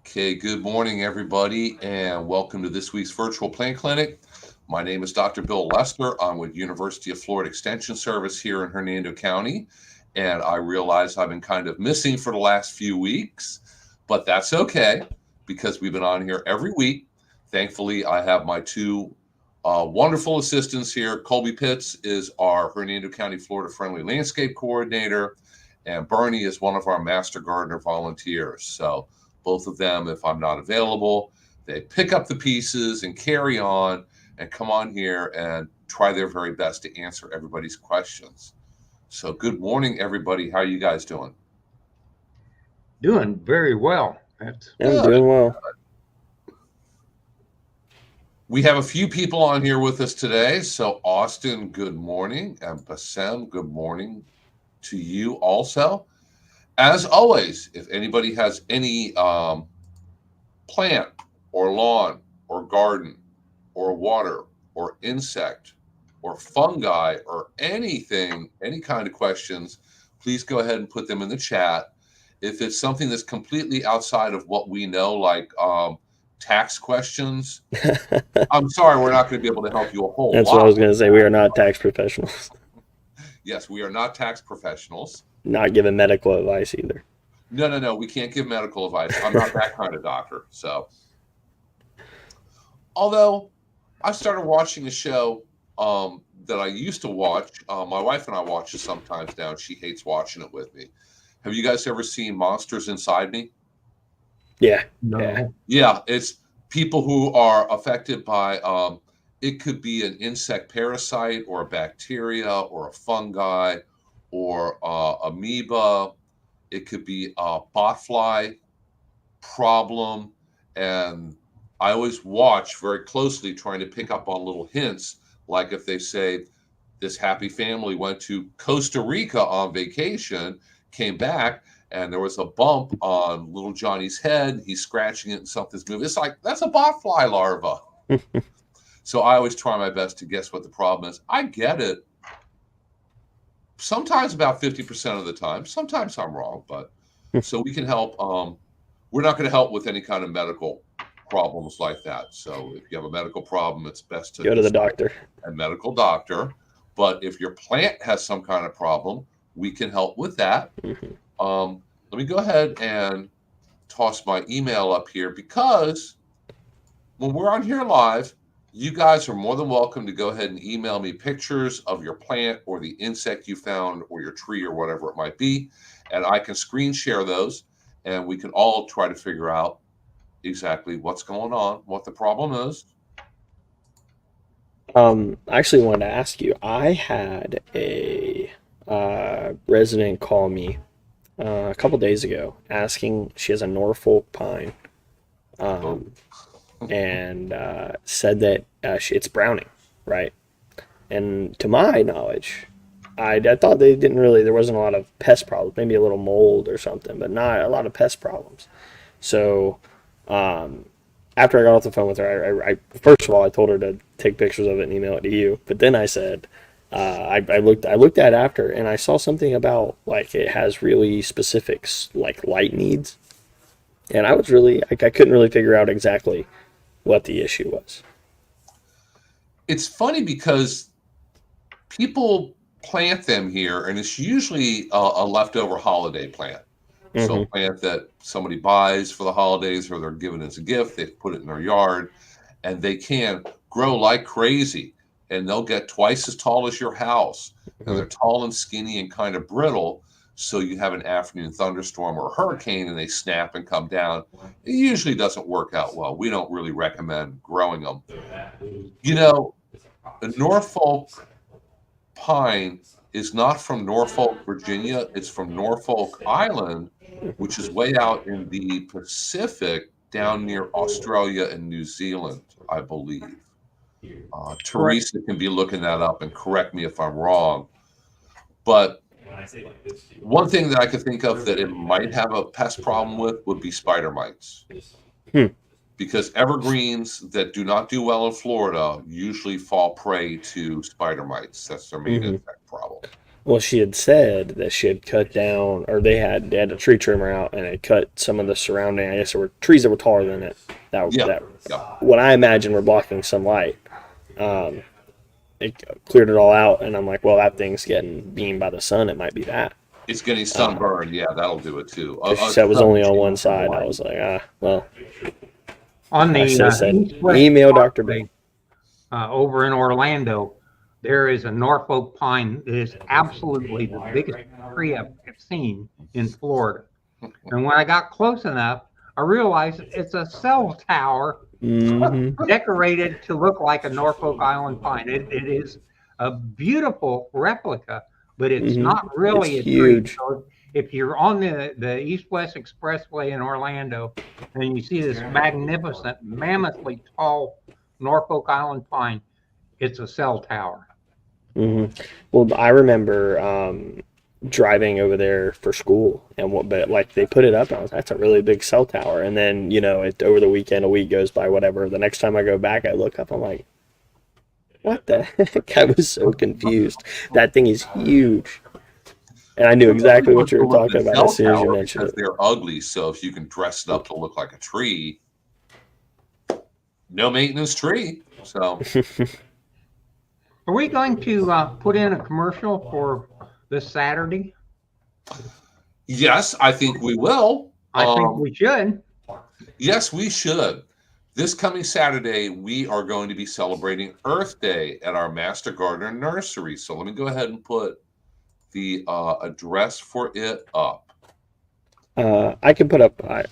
Okay, good morning, everybody, and welcome to this week's virtual plant clinic. My name is Dr. Bill Lester. I'm with University of Florida Extension Service here in Hernando County, and I realize I've been kind of missing for the last few weeks, but that's okay because we've been on here every week. Thankfully, I have my two wonderful assistants here. Colby Pitts is our Hernando County, Florida Friendly Landscape Coordinator, and Bernie is one of our Master Gardener volunteers. So both of them, if I'm not available, they pick up the pieces and carry on and come on here and try their very best to answer everybody's questions. So good morning, everybody. How are you guys doing? Doing very well. I'm Good. doing well. We have a few people on here with us today. So Austin, good morning. And Bassem, good morning to you also. As always, if anybody has any plant or lawn or garden or water or insect or fungi or anything, any kind of questions, please go ahead and put them in the chat. If it's something that's completely outside of what we know, like tax questions, I'm sorry, we're not going to be able to help you a whole That's lot. what I was going to say. We are not tax professionals. Yes, we are not tax professionals. Not giving medical advice either. No. We can't give medical advice. I'm not that kind of doctor. So, although I started watching a show that I used to watch. My wife and I watch it sometimes now, and she hates watching it with me. Have you guys ever seen Monsters Inside Me? Yeah. No. Yeah. Yeah, it's people who are affected by it could be an insect parasite or a bacteria or a fungi or amoeba. It could be a botfly problem. And I always watch very closely, trying to pick up on little hints, like if they say this happy family went to Costa Rica on vacation, came back, and there was a bump on little Johnny's head. He's scratching it and something's moving. It's like, that's a botfly larva. So I always try my best to guess what the problem is. I get it. Sometimes about 50% of the time. Sometimes I'm wrong, but so we can help. We're not going to help with any kind of medical problems like that. So if you have a medical problem, it's best to Go to the doctor. a medical doctor. But if your plant has some kind of problem, we can help with that. Let me go ahead and toss my email up here, because when we're on here live, you guys are more than welcome to go ahead and email me pictures of your plant or the insect you found or your tree or whatever it might be. And I can screen share those, and we can all try to figure out exactly what's going on, what the problem is. I actually wanted to ask you. I had a resident call me a couple days ago asking. She has a Norfolk pine, and said that it's browning, right? And to my knowledge, I thought they didn't really. There wasn't a lot of pest problems. Maybe a little mold or something, but not a lot of pest problems. So after I got off the phone with her, I first of all I told her to take pictures of it and email it to you. But then I said, I looked at it after, and I saw something about like it has really specific like light needs, and I was really like I couldn't really figure out exactly what the issue was. It's funny because people plant them here, and it's usually a leftover holiday plant. So a plant that somebody buys for the holidays or they're given as a gift, they put it in their yard, and they can grow like crazy. And they'll get twice as tall as your house. And they're tall and skinny and kind of brittle. So you have an afternoon thunderstorm or a hurricane and they snap and come down. It usually doesn't work out well. We don't really recommend growing them. You know, the Norfolk pine is not from Norfolk, Virginia. It's from Norfolk Island, which is way out in the Pacific, down near Australia and New Zealand, I believe. Teresa can be looking that up and correct me if I'm wrong. But one thing that I could think of that it might have a pest problem with would be spider mites. Because evergreens that do not do well in Florida usually fall prey to spider mites. That's their main insect problem. Well, she had said that she had cut down, or they had a tree trimmer out, and it cut some of the surrounding. I guess there were trees that were taller than it. Yeah, That yeah. what I imagine were blocking some light. Um, it cleared it all out, and I'm like, well, that thing's getting beamed by the sun. It might be that. It's getting sunburned. Yeah, that'll do it too. Because she said it was only on one side. I was like, well, On I the should have said, east-west email Dr. Bill. Parkway, over in Orlando, there is a Norfolk pine that is absolutely the biggest tree I've seen in Florida. And when I got close enough, I realized it's a cell tower decorated to look like a Norfolk Island pine. It is a beautiful replica, but it's not really It's a huge. tree. So if you're on the East-West Expressway in Orlando and you see this magnificent, mammothly tall Norfolk Island pine, it's a cell tower. Well, I remember driving over there for school, but like they put it up, and I was, that's a really big cell tower. And then over the weekend, a week goes by, whatever. The next time I go back, I look up, I'm like, what the heck? I was so confused. That thing is huge, and I knew exactly what you were talking about as soon as you mentioned because it. they're ugly. So if you can dress it up to look like a tree, no maintenance tree. So Are we going to put in a commercial for this Saturday? yes, I think we will. I think we should. Yes, we should. This coming Saturday, we are going to be celebrating Earth Day at our Master Gardener Nursery. So let me go ahead and put the address for it up. I can put up, I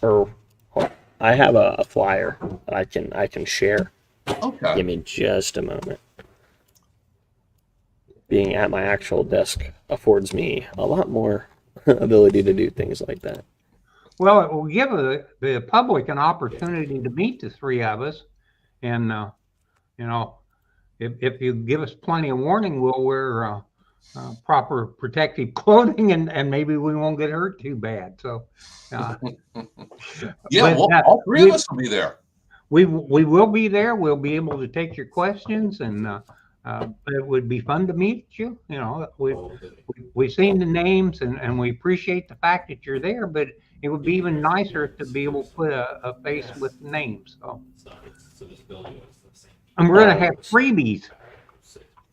have a flyer that I can share. Okay. Give me just a moment. Being at my actual desk affords me a lot more ability to do things like that. Well, it will give the public an opportunity to meet the three of us. And, if you give us plenty of warning, we'll wear proper protective clothing and maybe we won't get hurt too bad. So, yeah, well, all three of us will be there. We will be there. We'll be able to take your questions, and it would be fun to meet you. We've seen the names, and we appreciate the fact that you're there. But it would be even nicer to be able to put a face with the names. So, and we're going to have freebies.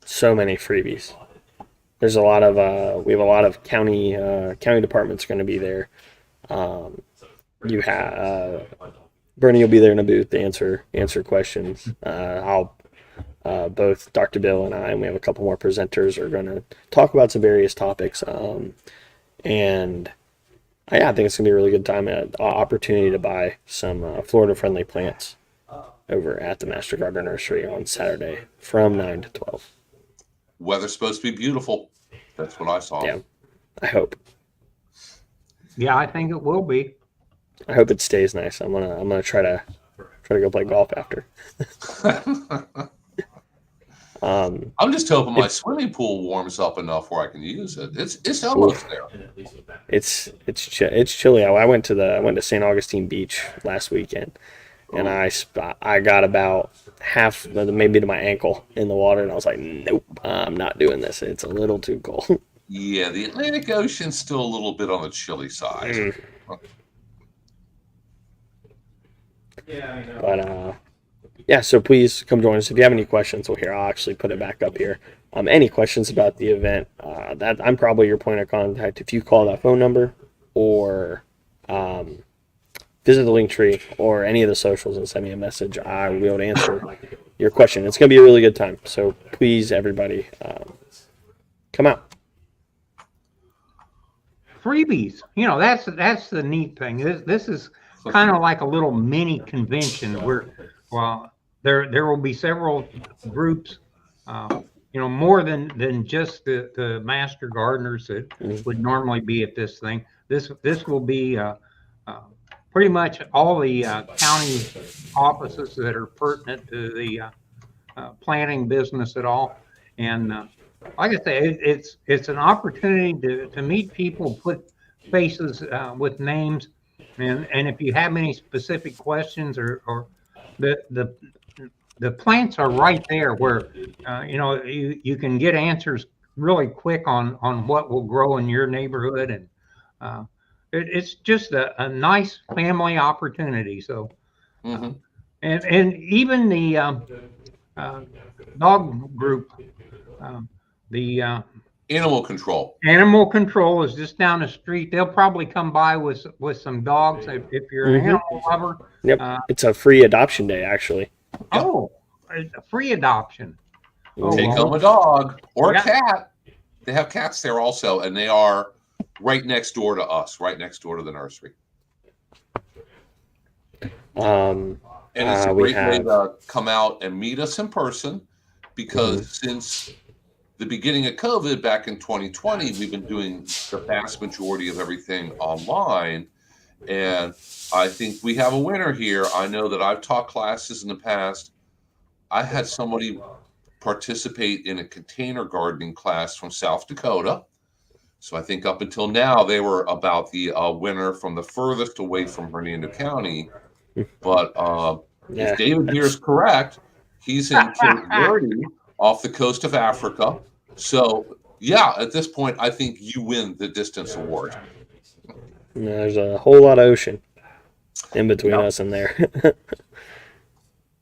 So many freebies. There's a lot of we have a lot of county departments going to be there. You have Bernie will be there in a booth to answer questions. I'll both Dr. Bill and we have a couple more presenters are going to talk about some various topics. And I think it's going to be a really good time, an opportunity to buy some Florida-friendly plants over at the Master Gardener Nursery on Saturday from 9 to 12. Weather's supposed to be beautiful. That's what I saw. Yeah, I hope. Yeah, I think it will be. I hope it stays nice. I'm gonna try to go play golf after. I'm just hoping my swimming pool warms up enough where I can use it. It's almost there. It's chilly. I went to St. Augustine Beach last weekend, and I got about half, maybe to my ankle in the water, and I was like, nope, I'm not doing this. It's a little too cold. Yeah, the Atlantic Ocean's still a little bit on the chilly side. But yeah, so please come join us. If you have any questions, I'll actually put it back up here. Any questions about the event, that I'm probably your point of contact. If you call that phone number or visit the link tree or any of the socials and send me a message, I will be able to answer your question. It's going to be a really good time. So please, everybody, come out. Freebies, that's the neat thing. This is kind of like a little mini convention where, there will be several groups, more than just the master gardeners that would normally be at this thing. This will be pretty much all the county offices that are pertinent to the planting business at all. And like I say, it's an opportunity to meet people, put faces with names, and if you have any specific questions or the plants are right there where you can get answers really quick on what will grow in your neighborhood, and uh, it's just a nice family opportunity. So, uh, Hmm. and even the uh, dog group, um, the Animal control. animal control is just down the street. They'll probably come by with some dogs if you're an Mm-hmm. animal lover. Yep. Uh, It's a free adoption day, actually. Yeah. oh, a free adoption. Oh Take well, home a dog or a yeah. cat. They have cats there also, and they are right next door to us, right next door to the nursery. Um, And it's a we great way have. to come out and meet us in person Mhm. because since the beginning of COVID back in 2020, we've been doing the vast majority of everything online. And I think we have a winner here. I know that I've taught classes in the past. I had somebody participate in a container gardening class from South Dakota. So I think up until now, they were about the winner from the furthest away from Hernando County. But if Yeah, David here is that's correct, he's in Cape Verde off the coast of Africa. So, yeah, at this point, I think you win the distance award. there's a whole lot of ocean in between Yeah. us and there.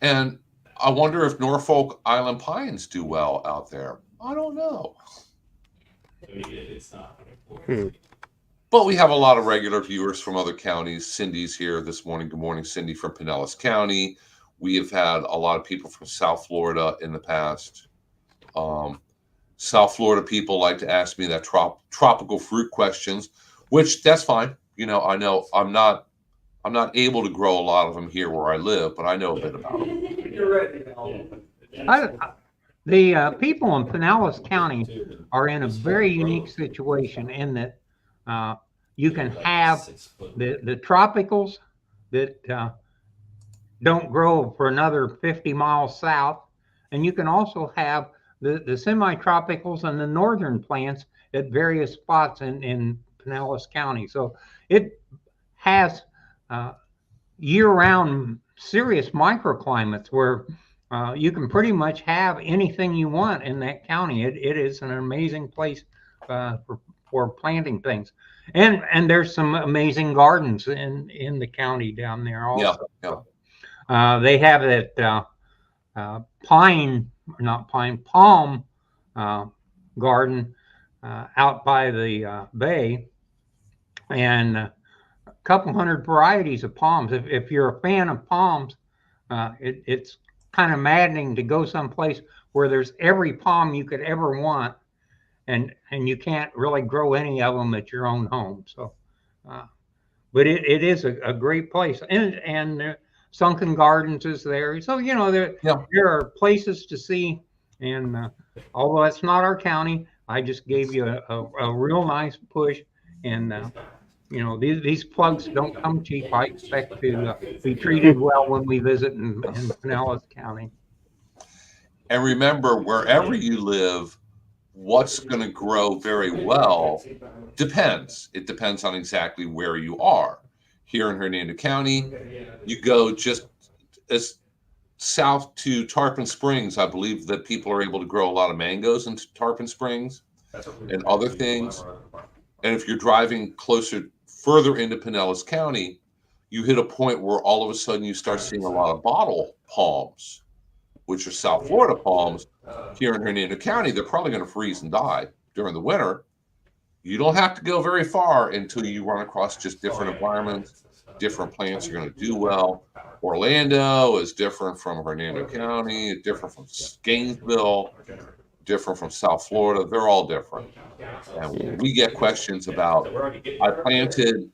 And I wonder if Norfolk Island pines do well out there. I don't know. Hmm. But we have a lot of regular viewers from other counties. Cindy's here this morning. Good morning, Cindy from Pinellas County. We have had a lot of people from South Florida in the past. Um, South Florida people like to ask me that tropical fruit questions, which that's fine. I know I'm not able to grow a lot of them here where I live, but I know a bit about them. I, the people in Pinellas County are in a very unique situation in that uh, you can have the tropicals that don't grow for another 50 miles south, and you can also have the semi-tropicals and the northern plants at various spots in Pinellas County. So it has uh, year-round serious microclimates where you can pretty much have anything you want in that county. It is an amazing place for planting things, and there's some amazing gardens in the county down there Yeah, also. yeah. They have that pine, not pine, palm uh, garden out by the bay, and couple hundred varieties of palms. If you're a fan of palms, it's kind of maddening to go someplace where there's every palm you could ever want, and you can't really grow any of them at your own home. So, uh, but it is a great place, and Sunken Gardens is there. So Yeah. there are places to see, and although it's not our county, I just gave you a real nice push, and these plugs don't come cheap. I expect to be treated well when we visit in Pinellas County. And remember, wherever you live, what's going to grow very well depends. It depends on exactly where you are. Here in Hernando County, you go just as south to Tarpon Springs. I believe that people are able to grow a lot of mangoes in Tarpon Springs and other things. And if you're driving further into Pinellas County, you hit a point where all of a sudden you start seeing a lot of bottle palms, which are South Florida palms. Here in Hernando County, they're probably going to freeze and die during the winter. You don't have to go very far until you run across just different environments. Different plants are going to do well. Orlando is different from Hernando County, different from Gainesville, different from South Florida. They're all different. And when we get questions about, I planted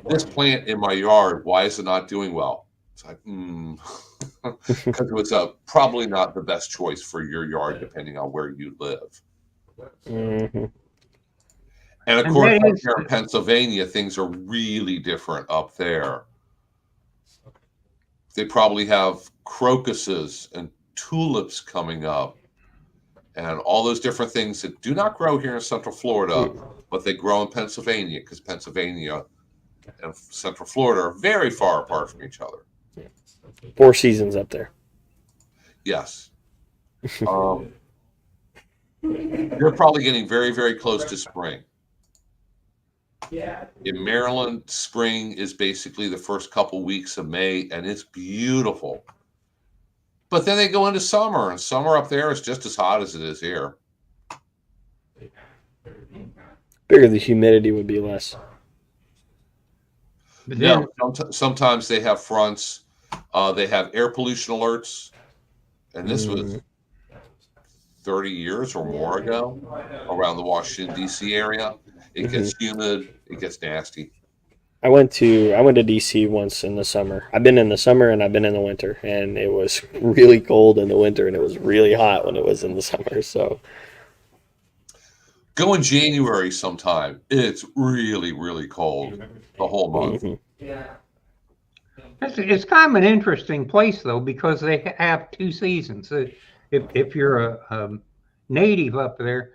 this plant in my yard, why is it not doing well? It's like, because it was probably not the best choice for your yard, depending on where you live. Mm-hmm. And of And course, that up is, here in Pennsylvania, things are really different up there. They probably have crocuses and tulips coming up and all those different things that do not grow here in Central Florida, but they grow in Pennsylvania because Pennsylvania and Central Florida are very far apart from each other. 4 seasons up there. Yes. Um, You're probably getting very, very close to spring. In Maryland, spring is basically the first couple weeks of May, and it's beautiful. But then they go into summer, and summer up there is just as hot as it is here. Figure the humidity would be less. But then, No, sometimes they have fronts. They have air pollution alerts, and this was 30 years or more ago around the Washington, D.C. area. It gets humid. It gets nasty. I went to DC once in the summer. I've been in the summer and I've been in the winter, and it was really cold in the winter and it was really hot when it was in the summer. So go in January sometime. It's really, really cold the whole month. it's kind of an interesting place though, because they have two seasons. If you're a native up there,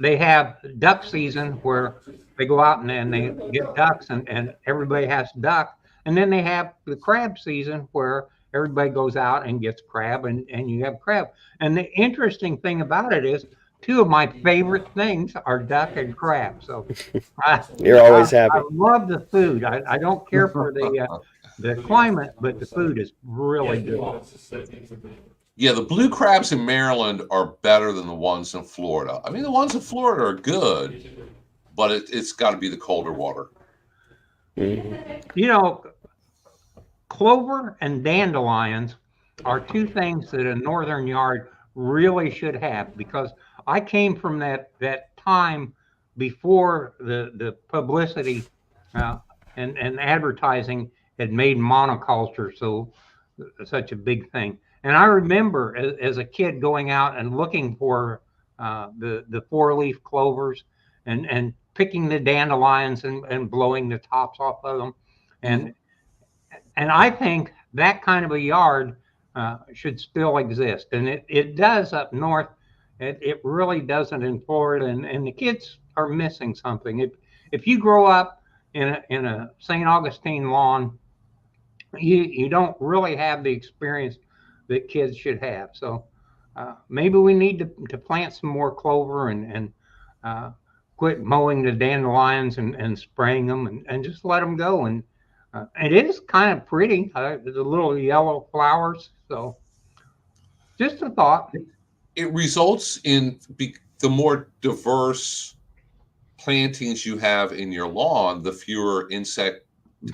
they have duck season where they go out and they get ducks and everybody has duck. And then they have the crab season where everybody goes out and gets crab and you have crab. And the interesting thing about it is two of my favorite things are duck and crab. So you're always happy. I love the food. I don't care for the climate, but the food is really good. Yeah, the blue crabs in Maryland are better than the ones in Florida. I mean, the ones in Florida are good, but it's got to be the colder water. You know, clover and dandelions are two things that a northern yard really should have, because I came from that time before the publicity and advertising had made monoculture such a big thing. And I remember as a kid going out and looking for the four-leaf clovers and picking the dandelions and blowing the tops off of them. And I think that kind of a yard should still exist. And it does up north. It really doesn't in Florida. And the kids are missing something. If you grow up in a St. Augustine lawn, you don't really have the experience that kids should have. So maybe we need to plant some more clover and quit mowing the dandelions and spraying them and just let them go. And it is kind of pretty, the little yellow flowers. So just a thought. It results in the more diverse plantings you have in your lawn, the fewer insect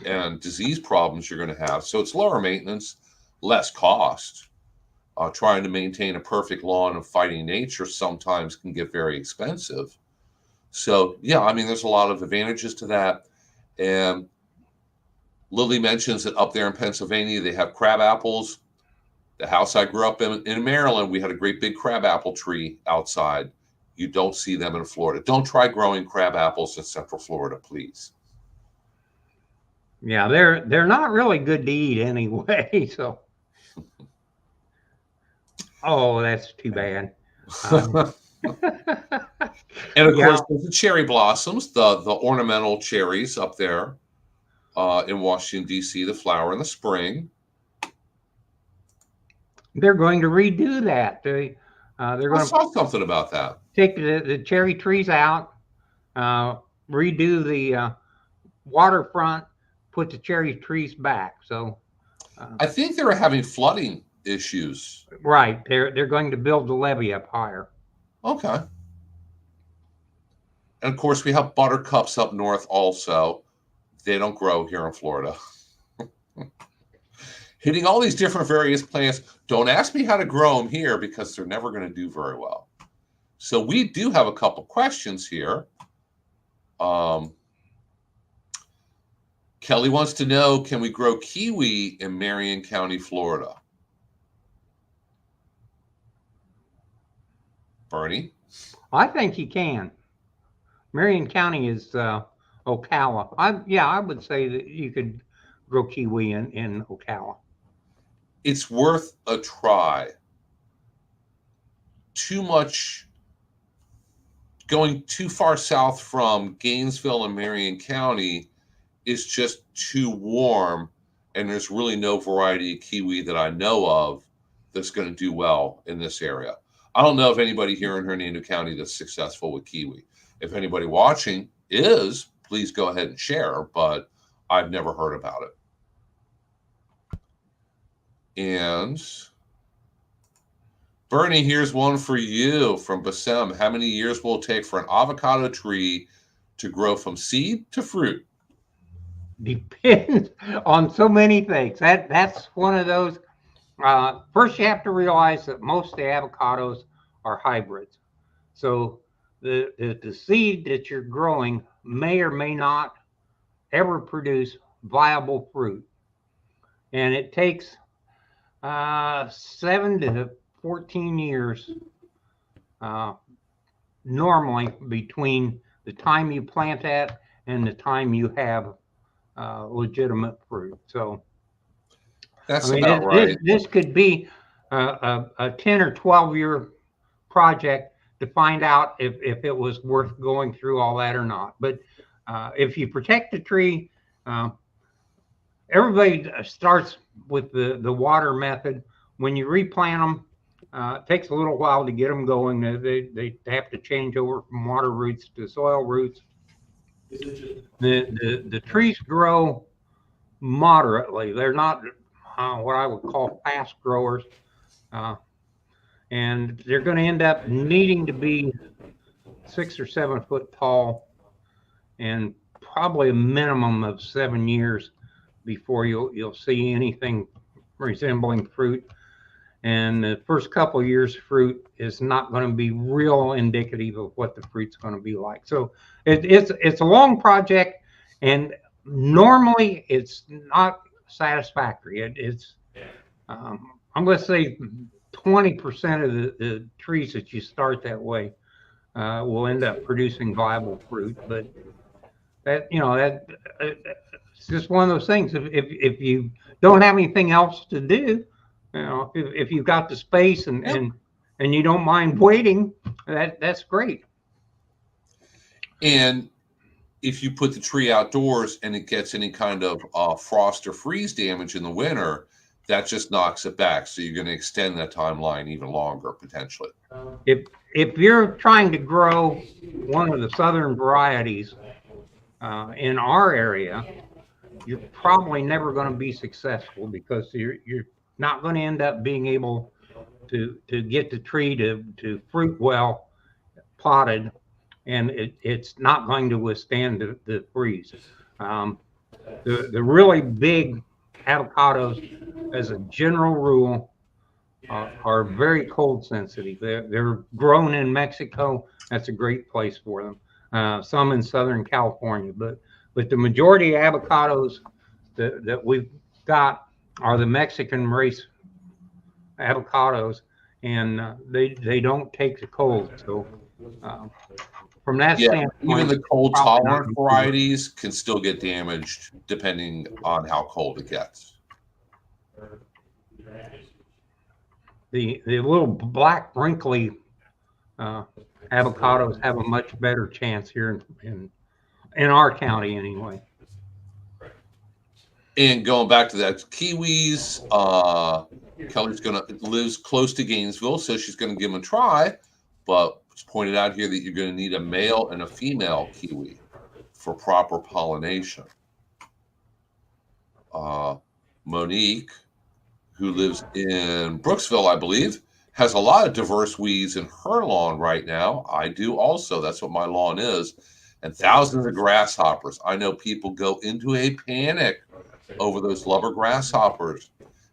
and disease problems you're going to have. So it's lower maintenance, less cost. Trying to maintain a perfect lawn and fighting nature sometimes can get very expensive. So, yeah, I mean, there's a lot of advantages to that. And Lily mentions that up there in Pennsylvania, they have crab apples. The house I grew up in Maryland, we had a great big crab apple tree outside. You don't see them in Florida. Don't try growing crab apples in Central Florida, please. Yeah, they're not really good to eat anyway. So, oh, that's too bad. And of course, there's the cherry blossoms, the ornamental cherries up there in Washington, D.C., the flower in the spring. They're going to redo that. They're going I saw something about that. Take the cherry trees out, redo the waterfront, put the cherry trees back. So I think they were having flooding issues. Right. They're going to build the levee up higher. Okay. And of course, we have buttercups up north also. They don't grow here in Florida. Hitting all these different various plants. Don't ask me how to grow them here because they're never going to do very well. So we do have a couple questions here. Kelly wants to know, can we grow kiwi in Marion County, Florida? Bernie? I think you can. Marion County is Ocala. I would say that you could grow kiwi in Ocala. It's worth a try. Too much, going too far south from Gainesville and Marion County is just too warm, and there's really no variety of kiwi that I know of that's going to do well in this area. I don't know if anybody here in Hernando County that's successful with kiwi. If anybody watching is, please go ahead and share, but I've never heard about it. And Bernie, here's one for you from Bassem. How many years will it take for an avocado tree to grow from seed to fruit? Depends on so many things. That's one of those. First, you have to realize that most of the avocados are hybrids. So the seed that you're growing may or may not ever produce viable fruit. And it takes 7 to 14 years normally between the time you plant that and the time you have legitimate fruit. So that's I mean, about right. this could be a 10 or 12-year project to find out if it was worth going through all that or not. But if you protect the tree, everybody starts with the water method. When you replant them, it takes a little while to get them going. They have to change over from water roots to soil roots. The trees grow moderately. They're not what I would call fast growers. And they're going to end up needing to be 6 or 7 foot tall and probably a minimum of 7 years before you'll see anything resembling fruit. And the first couple of years fruit is not going to be real indicative of what the fruit's going to be like. So it's a long project, and normally it's not satisfactory. I'm going to say 20% of the trees that you start that way will end up producing viable fruit. But it's just one of those things. If you don't have anything else to do, if you've got the space and you don't mind waiting, that's great. And if you put the tree outdoors and it gets any kind of frost or freeze damage in the winter, that just knocks it back. So you're going to extend that timeline even longer potentially. If you're trying to grow one of the southern varieties in our area, you're probably never going to be successful because you're not going to end up being able to get the tree to fruit well potted, and it's not going to withstand the freeze. The really big avocados, as a general rule, are very cold sensitive. They're grown in Mexico. That's a great place for them. Some in Southern California, but the majority of avocados that we've got are the Mexican race avocados, and they don't take the cold. So from that standpoint, even the cold tolerant varieties can still get damaged depending on how cold it gets. The little black wrinkly avocados have a much better chance here in our county anyway. And going back to that, kiwis, Kelly's lives close to Gainesville, so she's going to give them a try. But it's pointed out here that you're going to need a male and a female kiwi for proper pollination. Monique, who lives in Brooksville, I believe, has a lot of diverse weeds in her lawn right now. I do also. That's what my lawn is. And thousands of grasshoppers. I know people go into a panic over those lubber grasshoppers,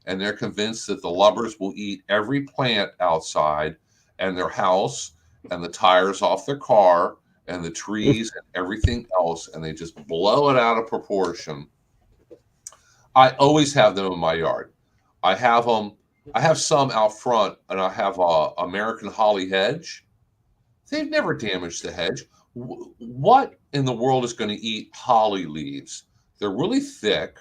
and they're convinced that the lubbers will eat every plant outside and their house and the tires off their car and the trees and everything else, and they just blow it out of proportion. I always have them in my yard. I have some out front, and I have a American holly hedge. They've never damaged the hedge. What in the world is going to eat holly leaves? They're really thick.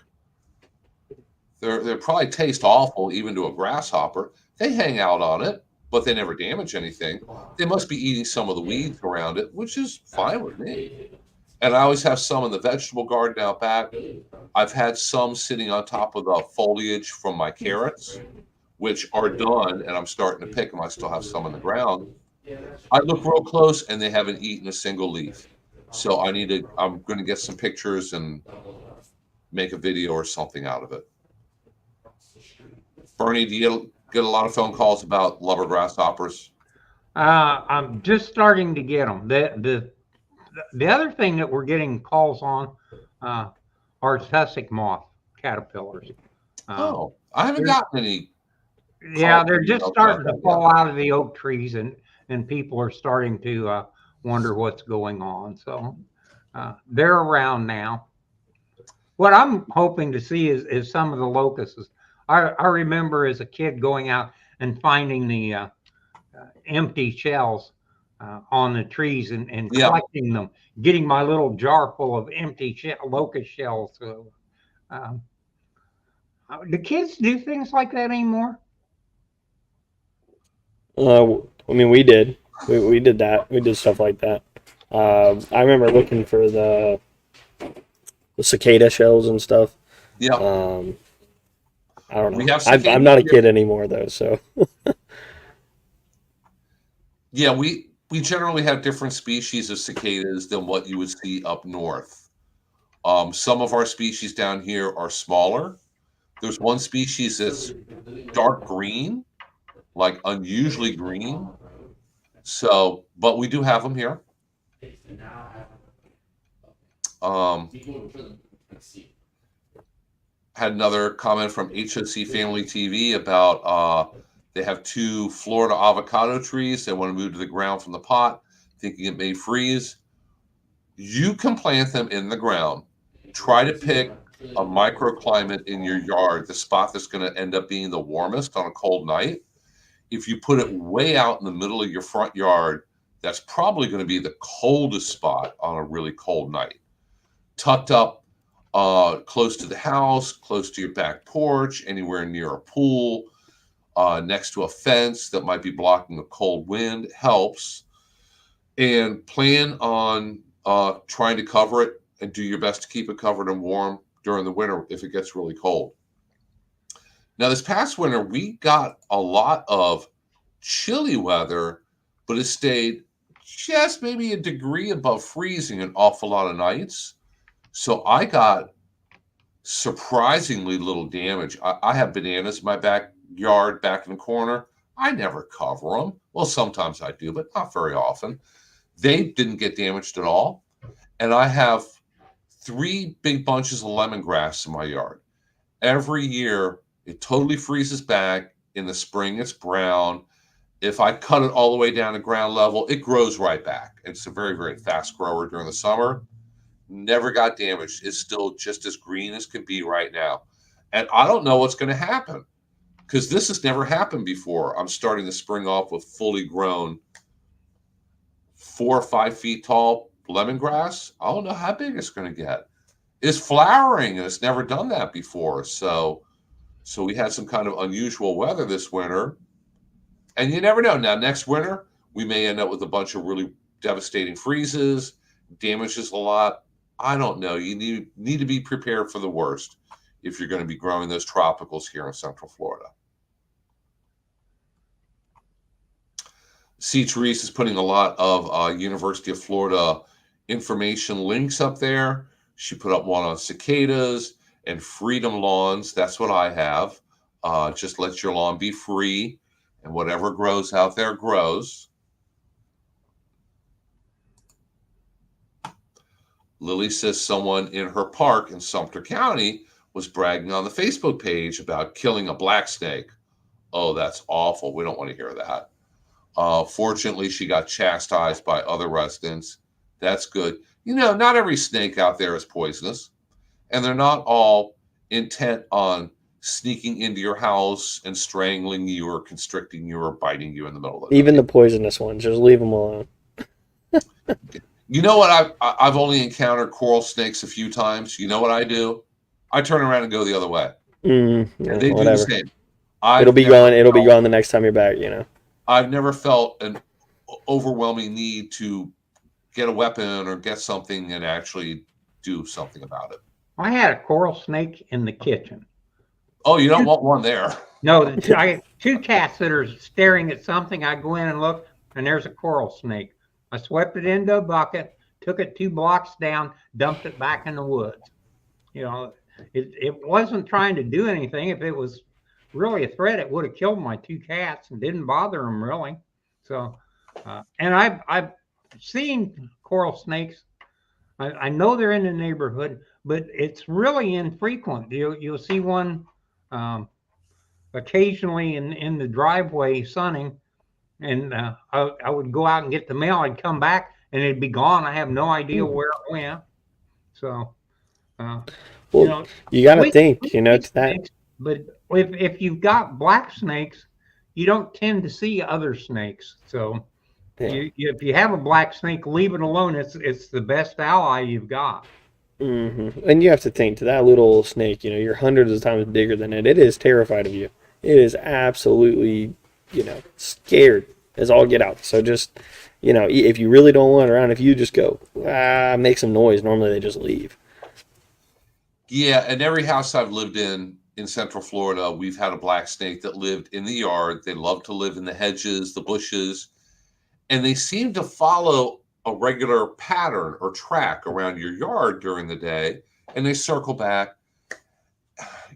They probably taste awful even to a grasshopper. They hang out on it, but they never damage anything. They must be eating some of the weeds around it, which is fine with me. And I always have some in the vegetable garden out back. I've had some sitting on top of the foliage from my carrots, which are done, and I'm starting to pick them. I still have some on the ground. I look real close, and they haven't eaten a single leaf. So I'm going to get some pictures and make a video or something out of it. Bernie, do you get a lot of phone calls about lover grasshoppers? I'm just starting to get them. The other thing that we're getting calls on are tussock moth caterpillars. Oh, I haven't gotten any. Yeah, they're just starting to fall yet. out of the oak trees, and people are starting to wonder what's going on. So they're around now. What I'm hoping to see is some of the locusts. I remember as a kid going out and finding the empty shells on the trees and collecting them, getting my little jar full of empty locust shells. So, do kids do things like that anymore? I mean, we did. We did that. We did stuff like that. I remember looking for the cicada shells and stuff. Yeah. I don't know. I'm not a kid anymore, though, so. Yeah, we generally have different species of cicadas than what you would see up north. Some of our species down here are smaller. There's one species that's dark green, like unusually green. So, but we do have them here. Had another comment from HOC Family TV about they have 2 Florida avocado trees. They want to move to the ground from the pot, thinking it may freeze. You can plant them in the ground. Try to pick a microclimate in your yard, the spot that's going to end up being the warmest on a cold night. If you put it way out in the middle of your front yard, that's probably going to be the coldest spot on a really cold night. Tucked up close to the house, close to your back porch, anywhere near a pool, next to a fence that might be blocking a cold wind helps. And plan on trying to cover it and do your best to keep it covered and warm during the winter if it gets really cold. Now, this past winter, we got a lot of chilly weather, but it stayed just maybe a degree above freezing an awful lot of nights. So I got surprisingly little damage. I have bananas in my backyard back in the corner. I never cover them. Well, sometimes I do, but not very often. They didn't get damaged at all. And I have 3 big bunches of lemongrass in my yard. Every year, it totally freezes back. In the spring, it's brown. If I cut it all the way down to ground level, it grows right back. It's a very, very fast grower during the summer. Never got damaged. It's still just as green as can be right now. And I don't know what's going to happen because this has never happened before. I'm starting the spring off with fully grown 4 or 5 feet tall lemongrass. I don't know how big it's going to get. It's flowering and it's never done that before. So we had some kind of unusual weather this winter. And you never know. Now, next winter, we may end up with a bunch of really devastating freezes, damages a lot. I don't know. You need to be prepared for the worst if you're going to be growing those tropicals here in Central Florida. C. Therese is putting a lot of University of Florida information links up there. She put up one on cicadas and freedom lawns. That's what I have. Just let your lawn be free, and whatever grows out there grows. Lily says someone in her park in Sumter County was bragging on the Facebook page about killing a black snake. Oh, that's awful. We don't want to hear that. Fortunately, she got chastised by other residents. That's good. You know, not every snake out there is poisonous, and they're not all intent on sneaking into your house and strangling you or constricting you or biting you in the middle of the night. Even the poisonous ones, just leave them alone. You know what? I've only encountered coral snakes a few times. You know what I do? I turn around and go the other way. Yeah, and they whatever. do the same. It'll be gone. It'll be gone the next time you're back. You know. I've never felt an overwhelming need to get a weapon or get something and actually do something about it. I had a coral snake in the kitchen. Oh, you don't want one there. No, I have two cats that are staring at something. I go in and look, and there's a coral snake. I swept it into a bucket, took it 2 blocks down, dumped it back in the woods. You know, it wasn't trying to do anything. If it was really a threat, it would have killed my two cats and didn't bother them really. So, and I've seen coral snakes. I know they're in the neighborhood, but it's really infrequent. You'll see one occasionally in the driveway sunning, and I would go out and get the mail. I'd come back and it'd be gone. I have no idea where it went. So, uh, you Well, know, you got to we think, see to that. snakes, but if you've got black snakes, you don't tend to see other snakes. So Yeah. if you have a black snake, leave it alone. It's the best ally you've got. And you have to think to that little snake, you're hundreds of times bigger than it. It is terrified of you. It is absolutely, scared as all get out. So just, if you really don't want it around, if you just go, make some noise, normally they just leave. Yeah, and every house I've lived in Central Florida, we've had a black snake that lived in the yard. They love to live in the hedges, the bushes, and they seem to follow a regular pattern or track around your yard during the day, and they circle back.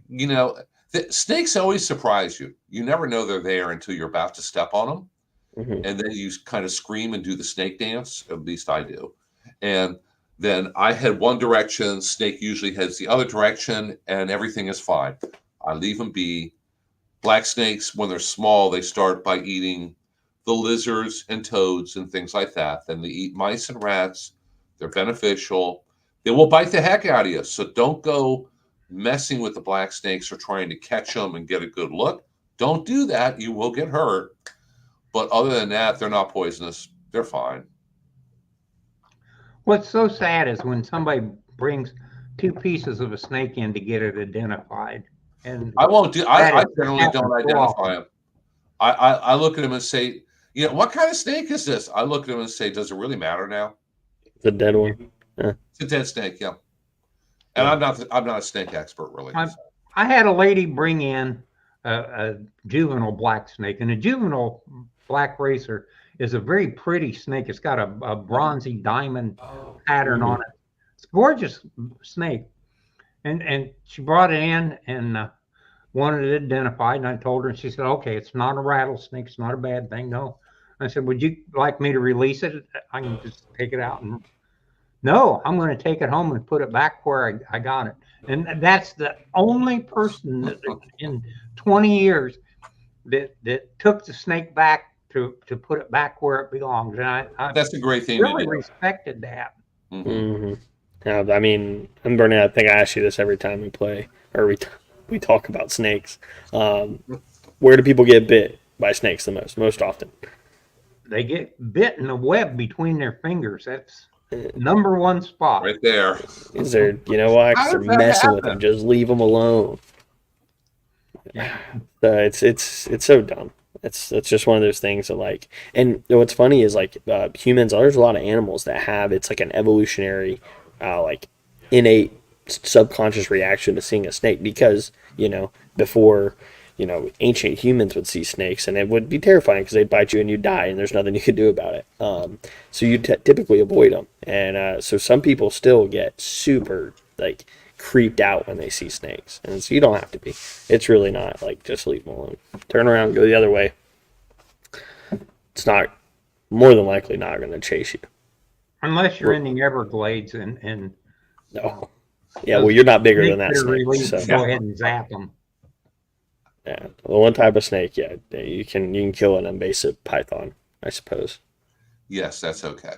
You know, snakes always surprise you. You never know they're there until you're about to step on them, Hmm. and then you kind of scream and do the snake dance. At least I do. And then I head one direction, snake usually heads the other direction, and everything is fine. I leave them be. Black snakes, when they're small, they start by eating the lizards and toads and things like that. Then they eat mice and rats. They're beneficial. They will bite the heck out of you. So don't go messing with the black snakes or trying to catch them and get a good look. Don't do that. You will get hurt. But other than that, they're not poisonous. They're fine. What's so sad is when somebody brings 2 pieces of a snake in to get it identified, and I won't do. that I is generally don't happens so identify often. them. I look at them and say, what kind of snake is this? I look at them and say, does it really matter now? The dead one. It's a dead snake, yeah. And Yeah. I'm not a snake expert really. I I had a lady bring in a juvenile black snake, and a juvenile black racer is a very pretty snake. It's got a bronzy diamond pattern on it. It's a gorgeous snake, and she brought it in and wanted it identified, and I told her, and she said, "Okay, it's not a rattlesnake. It's not a bad thing. No." I said, "Would you like me to release it? I can just take it out and." No, I'm going to take it home and put it back where I got it. And that's the only person that in 20 years that took the snake back to put it back where it belongs. And I That's a great thing to really do. respected that. Hmm. I mean, I'm burning out. I think I ask you this every time we play or we talk about snakes. Where do people get bit by snakes the most often? They get bit in the web between their fingers. That's number one spot. Right there. Is there, why? How Because they're does that messing with them. happen? Just leave them alone. Yeah. It's so dumb. It's just one of those things that and what's funny is humans. There's a lot of animals that have it's like an evolutionary, innate subconscious reaction to seeing a snake because before ancient humans would see snakes and it would be terrifying because they'd bite you and you'd die and there's nothing you could do about it. So you typically avoid them, and so some people still get super creeped out when they see snakes, and so you don't have to be. It's really not just leave them alone. Turn around, go the other way. It's not more than likely not going to chase you. Unless you're in the Everglades and No. Yeah, well, you're not bigger than that snakes that are snake. released, So, go ahead and zap them. yeah, the one type of snake, yeah, you can kill an invasive python, I suppose. Yes, that's okay.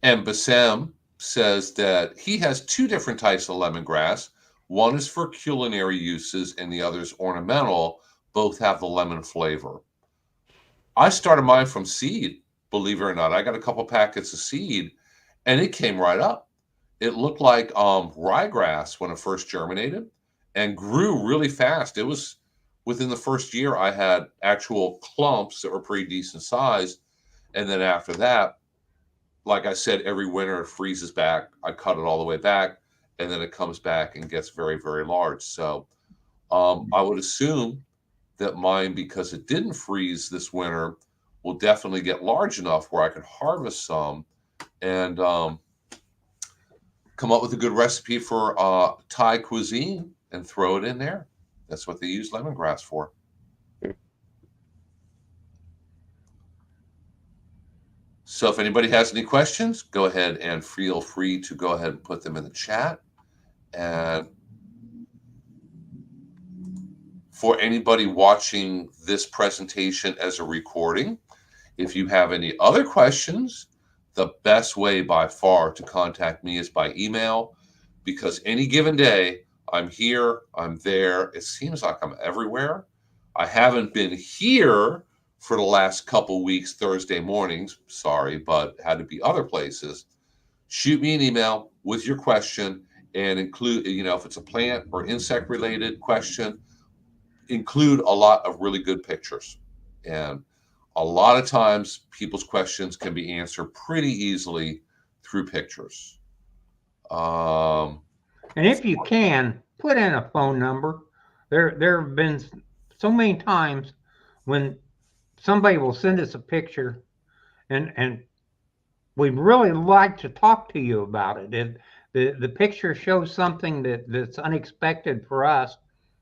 And Bassem says that he has 2 different types of lemongrass. One is for culinary uses and the other is ornamental. Both have the lemon flavor. I started mine from seed, believe it or not. I got a couple packets of seed and it came right up. It looked like ryegrass when it first germinated and grew really fast. It was within the first year I had actual clumps that were pretty decent sized. And then after that, like I said, every winter it freezes back. I cut it all the way back, and then it comes back and gets very, very large. So I would assume that mine, because it didn't freeze this winter, will definitely get large enough where I can harvest some and come up with a good recipe for Thai cuisine and throw it in there. That's what they use lemongrass for. So if anybody has any questions, go ahead and feel free to go ahead and put them in the chat. And for anybody watching this presentation as a recording, if you have any other questions, the best way by far to contact me is by email, because any given day, I'm here, I'm there. It seems like I'm everywhere. I haven't been here for the last couple weeks, Thursday mornings, sorry, but had to be other places. Shoot me an email with your question and include, if it's a plant or insect related question, include a lot of really good pictures. And a lot of times people's questions can be answered pretty easily through pictures. And if you can, put in a phone number. There have been so many times when somebody will send us a picture and we'd really like to talk to you about it. The picture shows something that's unexpected for us,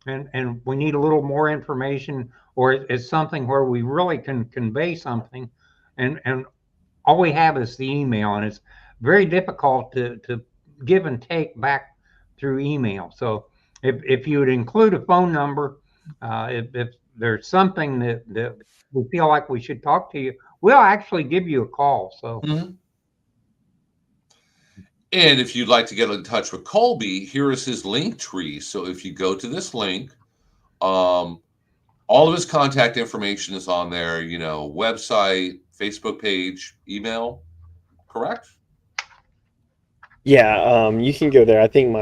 and we need a little more information, or it's something where we really can convey something, and all we have is the email, and it's very difficult to give and take back through email. So if you would include a phone number, if there's something that we feel like we should talk to you, we'll actually give you a call. So. Mm-hmm. And if you'd like to get in touch with Colby, here is his link tree. So if you go to this link, all of his contact information is on there, website, Facebook page, email, correct? Yeah, you can go there. I think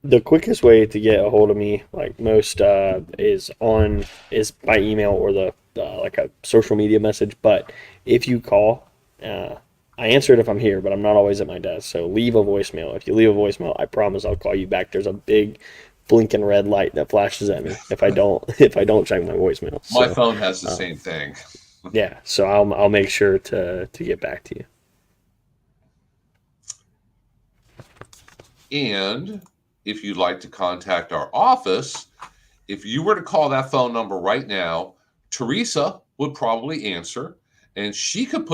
the quickest way to get a hold of me, like most, is by email or the like a social media message. But if you call, I answer it if I'm here, but I'm not always at my desk. So leave a voicemail. If you leave a voicemail, I promise I'll call you back. There's a big blinking red light that flashes at me if I don't check my voicemail. My phone has the same thing. Yeah, so I'll make sure to get back to you. And if you'd like to contact our office, if you were to call that phone number right now, Teresa would probably answer, and she could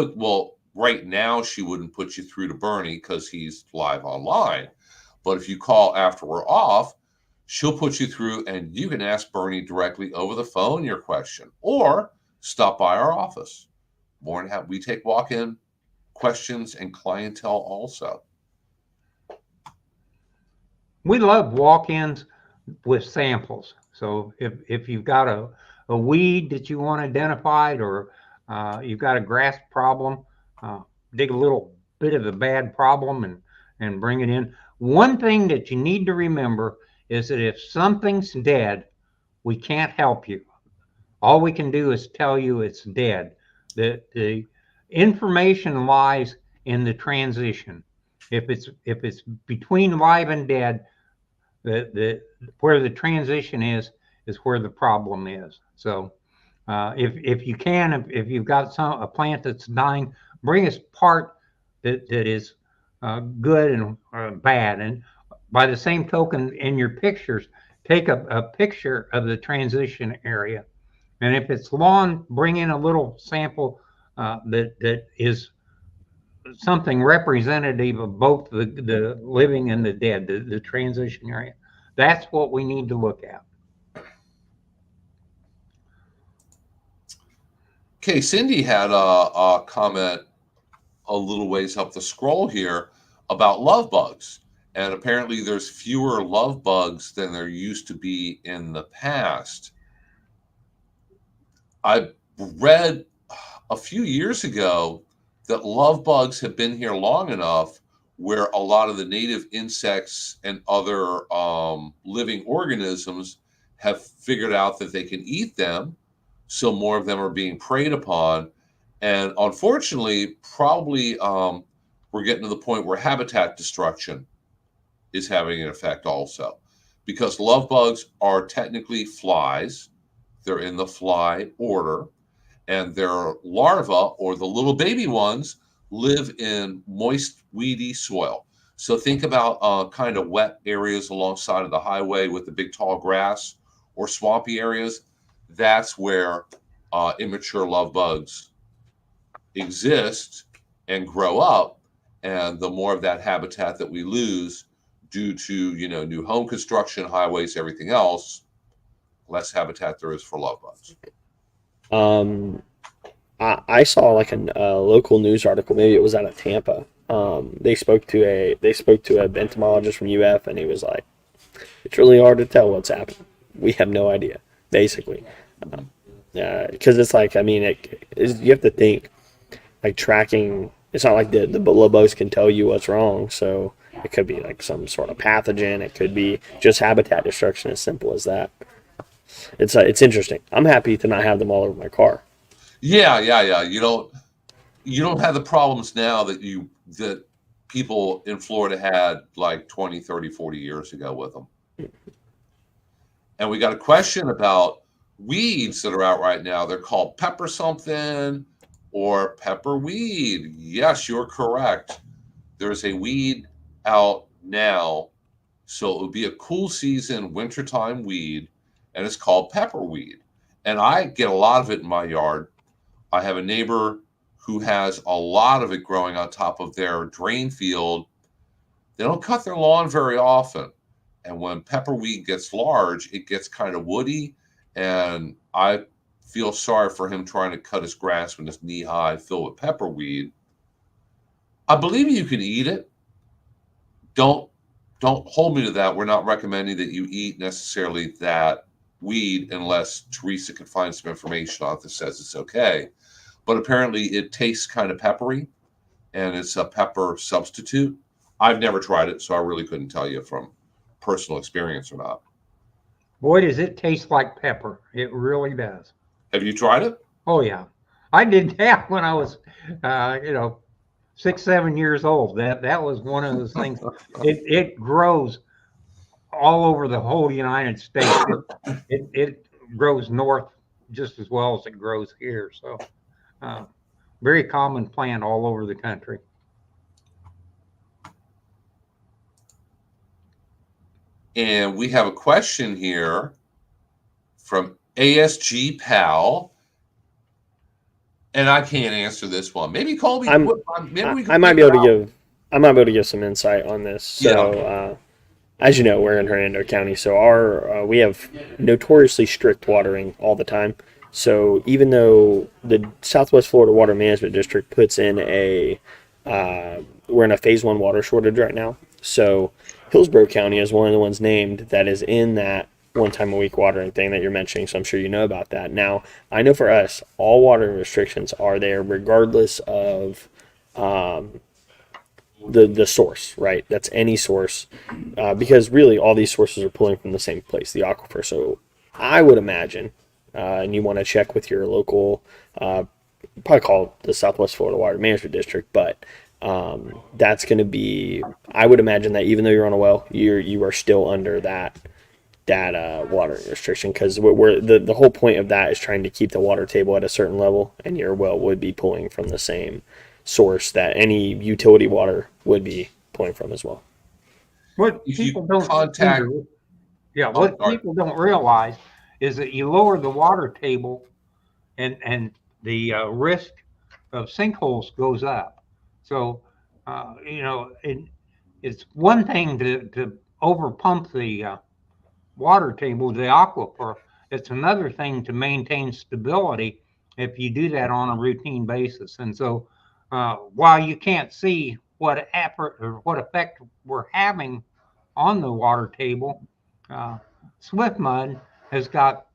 right now she wouldn't put you through to Bernie because he's live online. But if you call after we're off, she'll put you through and you can ask Bernie directly over the phone your question, or stop by our office. We take walk-in questions and clientele also. We love walk-ins with samples. So if you've got a weed that you want identified, or you've got a grass problem, dig a little bit of a bad problem and bring it in. One thing that you need to remember is that if something's dead, we can't help you. All we can do is tell you it's dead. The information lies in the transition. If it's between live and dead, where the transition is where the problem is. So if you can, if you've got a plant that's dying, bring us part that is good and bad. And by the same token, in your pictures, take a picture of the transition area. And if it's lawn, bring in a little sample that is something representative of both the living and the dead, the transition area. That's what we need to look at. Okay, Cindy had a comment a little ways up the scroll here about love bugs. And apparently there's fewer love bugs than there used to be in the past. I read a few years ago that love bugs have been here long enough where a lot of the native insects and other living organisms have figured out that they can eat them. So more of them are being preyed upon. And unfortunately, probably we're getting to the point where habitat destruction is having an effect also. because love bugs are technically flies. They're in the fly order, and their larvae, or the little baby ones, live in moist, weedy soil. So think about kind of wet areas alongside of the highway with the big tall grass, or swampy areas. That's where immature love bugs exist and grow up. And the more of that habitat that we lose due to new home construction, highways, everything else, less habitat there is for love bugs. Um, I saw like a local news article. Maybe it was out of Tampa. They spoke to a entomologist from UF, and he was like, "It's really hard to tell what's happening. We have no idea, basically." Because it's like, I mean, you have to think like tracking. It's not like the lobos can tell you what's wrong. So it could be like some sort of pathogen. It could be just habitat destruction, as simple as that. It's interesting. I'm happy to not have them all over my car. Yeah. You don't have the problems now that people in Florida had like 20, 30, 40 years ago with them. And we got a question about weeds that are out right now. They're called pepper something or pepper weed. Yes, you're correct. There's a weed out now. So it would be a cool season, wintertime weed, and it's called pepperweed. And I get a lot of it in my yard. I have a neighbor who has a lot of it growing on top of their drain field. They don't cut their lawn very often. And when pepperweed gets large, it gets kind of woody. And I feel sorry for him trying to cut his grass when it's knee high, filled with pepperweed. I believe you can eat it. Don't don't hold me to that. We're not recommending that you eat necessarily that weed unless Teresa can find some information on it that says it's okay. But apparently it tastes kind of peppery, and it's a pepper substitute. I've never tried it, so I really couldn't tell you from personal experience or not. Boy, does it taste like pepper. It really does. Have you tried it? Oh, yeah. I did that when I was, you know, 6, 7 years old. That was one of those things. It grows all over the whole United States. It grows north just as well as it grows here. So, uh, very common plant all over the country. And we have a question here from ASG Pal, and I can't answer this one. Maybe Colby. Maybe we I can might be figure able to out. give I might be able to give some insight on this. So, as you know, we're in Hernando County, so our we have notoriously strict watering all the time. So even though the Southwest Florida Water Management District puts in we're in a phase 1 water shortage right now. So Hillsborough County is one of the ones named that is in that one time a week watering thing that you're mentioning. So I'm sure you know about that. Now, I know for us, all watering restrictions are there regardless of the source, right? That's any source, because really all these sources are pulling from the same place, the aquifer. So I would imagine, and you want to check with your local, probably call it the Southwest Florida Water Management District, but that's going to be. I would imagine that even though you're on a well, you are still under that watering restriction, because the whole point of that is trying to keep the water table at a certain level, and your well would be pulling from the same source that any utility water would be pulling from as well. What If people you don't contact, what people don't realize is that you lower the water table, and the risk of sinkholes goes up. So, it's one thing to overpump the water table, the aquifer. It's another thing to maintain stability if you do that on a routine basis. And so, while you can't see what effect we're having on the water table, uh, SwiftMud has got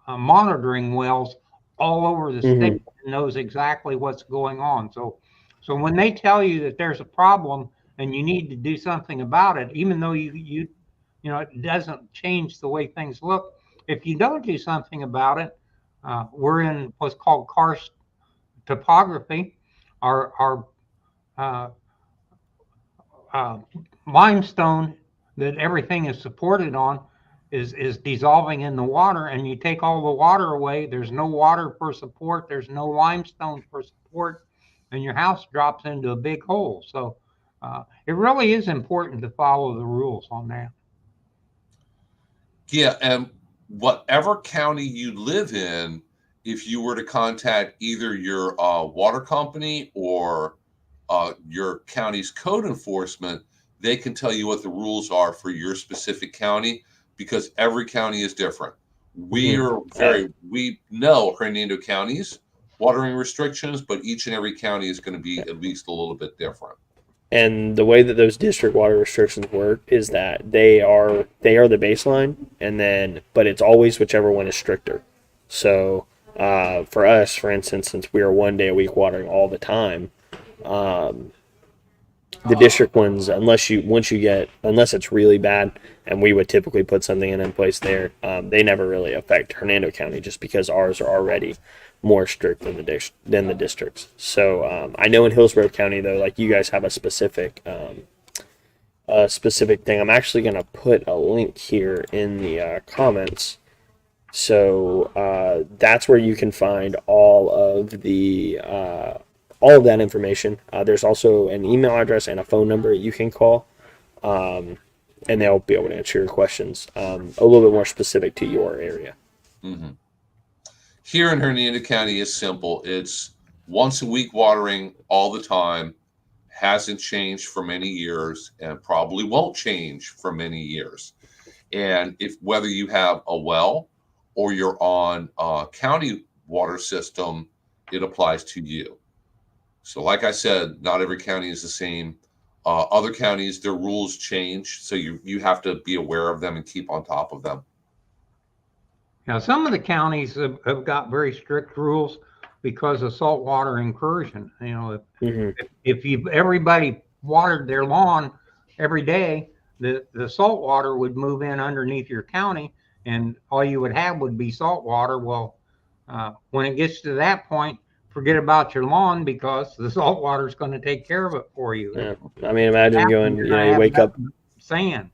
monitoring wells all over the state Mm-hmm. and knows exactly what's going on. So when they tell you that there's a problem and you need to do something about it, even though it doesn't change the way things look. If you don't do something about it, we're in what's called karst topography. Our uh, limestone that everything is supported on is dissolving in the water, and you take all the water away, there's no water for support, there's no limestone for support, and your house drops into a big hole. So it really is important to follow the rules on that. Yeah, and whatever county you live in, if you were to contact either your water company or your county's code enforcement, they can tell you what the rules are for your specific county because every county is different. We know Hernando County's watering restrictions, but each and every county is going to be at least a little bit different. And the way that those district water restrictions work is that they are the baseline, and then but it's always whichever one is stricter. So for us, for instance, since we are 1 day a week watering all the time, the district ones, unless it's really bad, and we would typically put something in place there, they never really affect Hernando County just because ours are already more strict than the districts. So I know in Hillsborough County though, like you guys have a specific thing. I'm actually gonna put a link here in the comments. So that's where you can find all of that information. There's also an email address and a phone number you can call, and they'll be able to answer your questions a little bit more specific to your area. Mm-hmm. Here in Hernando County, it's simple. It's once a week watering all the time. Hasn't changed for many years and probably won't change for many years. And if whether you have a well or you're on a county water system, it applies to you. So like I said, not every county is the same. Other counties, their rules change. So you have to be aware of them and keep on top of them. Now, some of the counties have got very strict rules because of saltwater incursion. You know, if everybody watered their lawn every day, the saltwater would move in underneath your county, and all you would have would be saltwater. Well, when it gets to that point, forget about your lawn because the saltwater is going to take care of it for you. Yeah. I mean, imagine going, you wake up, sand.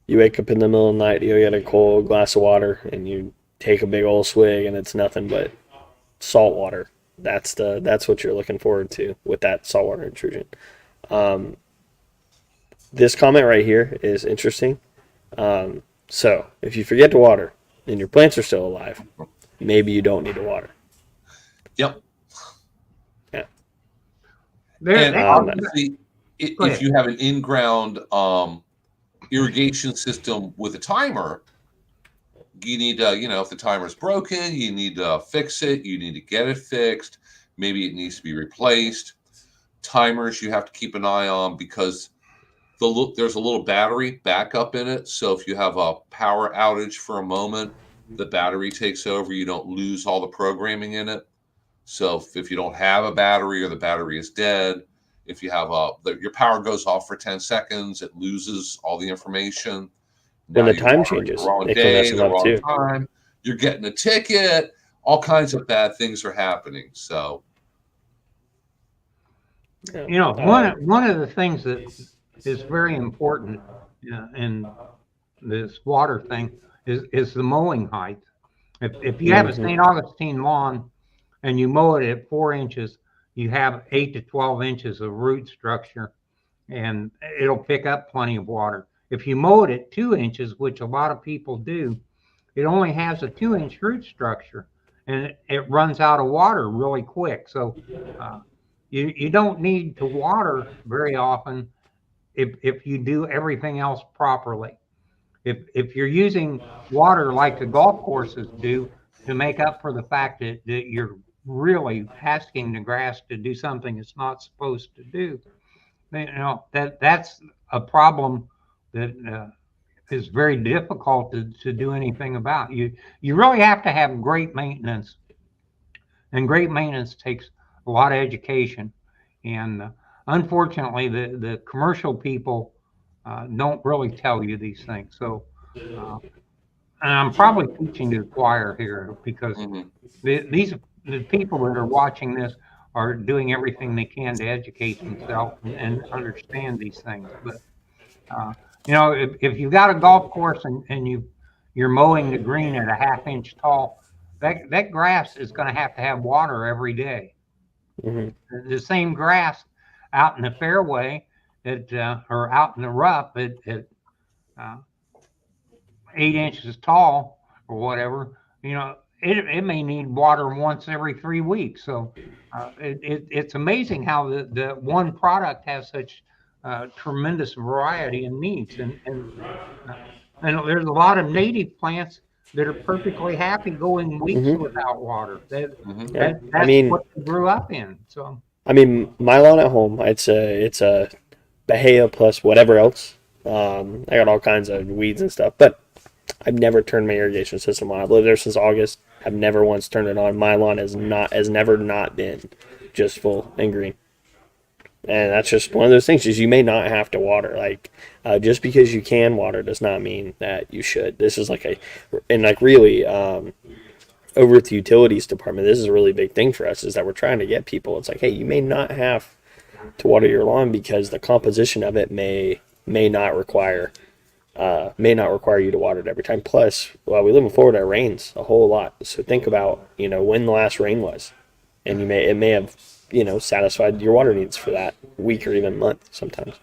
You wake up in the middle of the night, you get a cold glass of water, and you take a big old swig, and it's nothing but salt water. That's what you're looking forward to with that saltwater intrusion. This comment right here is interesting. So if you forget to water and your plants are still alive, maybe you don't need to water. Yep. Yeah. And obviously, if you have an in-ground irrigation system with a timer, you need to, if the timer's broken, you need to fix it. You need to get it fixed. Maybe it needs to be replaced. Timers you have to keep an eye on because there's a little battery backup in it. So if you have a power outage for a moment, the battery takes over. You don't lose all the programming in it. So if you don't have a battery or the battery is dead, if you have your power goes off for 10 seconds, it loses all the information. When the time changes, it can mess them up too. Time, you're getting a ticket. All kinds of bad things are happening. So, one of the things that is very important in this water thing is the mowing height. If you have a St. Augustine lawn and you mow it at 4 inches, you have 8 to 12 inches of root structure, and it'll pick up plenty of water. If you mow it at 2 inches, which a lot of people do, it only has a 2-inch root structure, and it runs out of water really quick. So you don't need to water very often if you do everything else properly. If you're using water like the golf courses do to make up for the fact that you're really asking the grass to do something it's not supposed to do, that's a problem that is very difficult to do anything about. You really have to have great maintenance, and great maintenance takes a lot of education. And unfortunately, the commercial people don't really tell you these things. So, and I'm probably teaching to the choir here because the people that are watching this are doing everything they can to educate themselves and understand these things. But if you've got a golf course and you're mowing the green at a half-inch tall, that grass is going to have water every day. Mm-hmm. The same grass out in the fairway or out in the rough at uh, 8 inches tall or whatever, it may need water once every 3 weeks. So it's amazing how the one product has such tremendous variety and needs. Uh, and there's a lot of native plants that are perfectly happy going weeks Mm-hmm. without water. Mm-hmm. Yeah. That's what they grew up in. So I mean, my lawn at home, it's a Bahia plus whatever else. I got all kinds of weeds and stuff, but I've never turned my irrigation system on. I've lived there since August. I've never once turned it on. My lawn has never not been just full and green. And that's just one of those things is you may not have to water. Like just because you can water does not mean that you should. This is really over at the utilities department. This is a really big thing for us is that we're trying to get people. It's like, hey, you may not have to water your lawn because the composition of it may not require you to water it every time. Plus, while we live in Florida, it rains a whole lot. So think about when the last rain was, and it may have satisfied your water needs for that week or even month sometimes.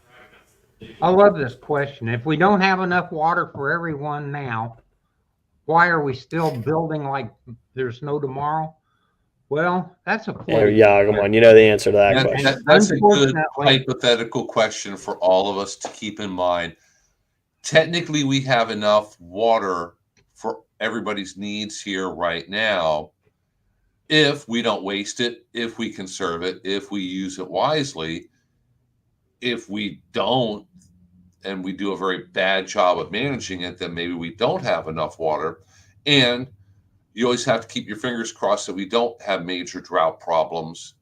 I love this question. If we don't have enough water for everyone now, why are we still building like there's no tomorrow? Well, that's a political Yeah, come on, you know the answer to that And question. that's a good unfortunately, hypothetical question for all of us to keep in mind. Technically, we have enough water for everybody's needs here right now if we don't waste it, if we conserve it, if we use it wisely. If we don't, and we do a very bad job of managing it, then maybe we don't have enough water. And you always have to keep your fingers crossed that we don't have major drought problems.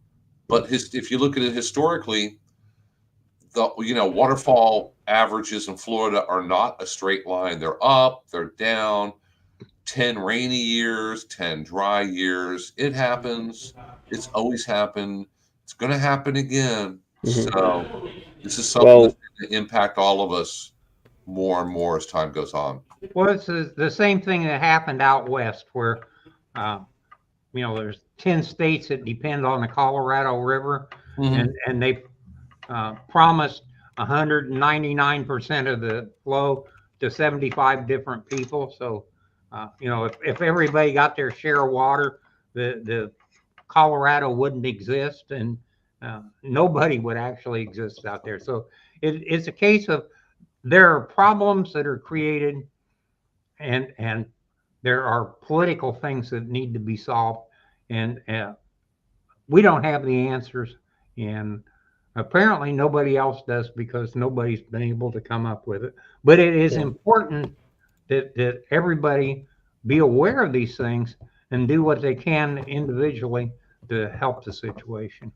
But if you look at it historically, the waterfall averages in Florida are not a straight line. They're up, they're down. 10 rainy years, 10 dry years. It happens. It's always happened. It's going to happen again. Mm-hmm. So this is something that's Well, going to impact all of us more and more as time goes on. well, it's the same thing that happened out west where, uh, there's 10 states that depend on the Colorado River, Mm-hmm. and they promised 199% of the flow to 75 different people. So, if everybody got their share of water, the Colorado wouldn't exist, and nobody would actually exist out there. So it's a case of there are problems that are created, and there are political things that need to be solved, and we don't have the answers, and apparently nobody else does because nobody's been able to come up with it. But it is yeah. important that everybody be aware of these things and do what they can individually to help the situation.